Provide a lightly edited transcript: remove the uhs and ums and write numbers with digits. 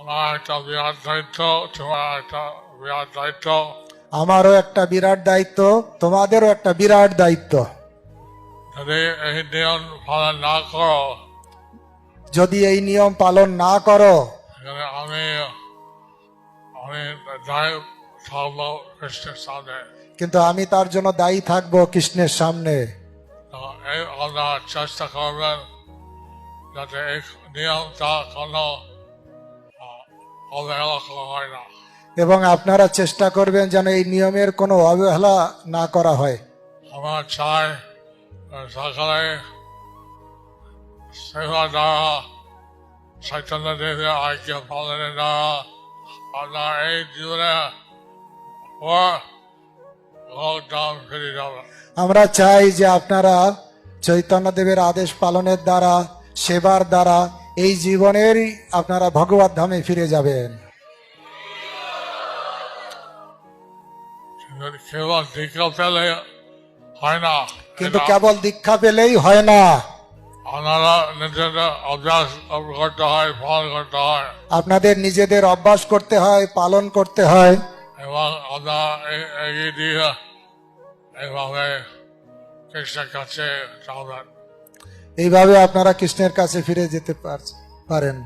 আমার একটা বিরাট দায়িত্ব, তোমার একটা বিরাট দায়িত্ব। আমারও একটা বিরাট দায়িত্ব, তোমাদেরও একটা বিরাট দায়িত্ব। যদি এই নিয়ম পালন না করো, যদি এই নিয়ম পালন না করো, এখানে আমি দায় থাকবো কৃষ্ণের সামনে। কিন্তু আমি তার জন্য দায়ী থাকবো কৃষ্ণের সামনে। তো এই আপনারা চেষ্টা করবেন যাতে এই নিয়মটা কোনো অবহেলা করা হয় না। এবং আপনারা চেষ্টা করবেন যেন এই নিয়মের কোনো অবহেলা না করা হয়। আমরা চাই সকালে সেবা দ্বারা, চৈতন্য দেবের আজ্ঞ পালনের দ্বারা আপনার এই জীবনে লকডাউন ফিরে যাবে। আমরা চাই যে আপনারা চৈতন্যদেবের আদেশ পালনের দ্বারা, সেবার দ্বারা এই জীবনেরই আপনারা ভগবত ধামে ফিরে যাবেন। কেবল দীক্ষা পেলে হয় না, কিন্তু কেবল দীক্ষা পেলেই হয় না, আপনারা নিজেদের অভ্যাস করতে হয়, ফল করতে হয়, আপনাদের নিজেদের অভ্যাস করতে হয়, পালন করতে হয়। এবং আপনারা এগিয়ে দিয়ে এইভাবে কৃষ্ণের কাছে যাবেন। এইভাবে আপনারা কৃষ্ণের কাছে ফিরে যেতে পারেন।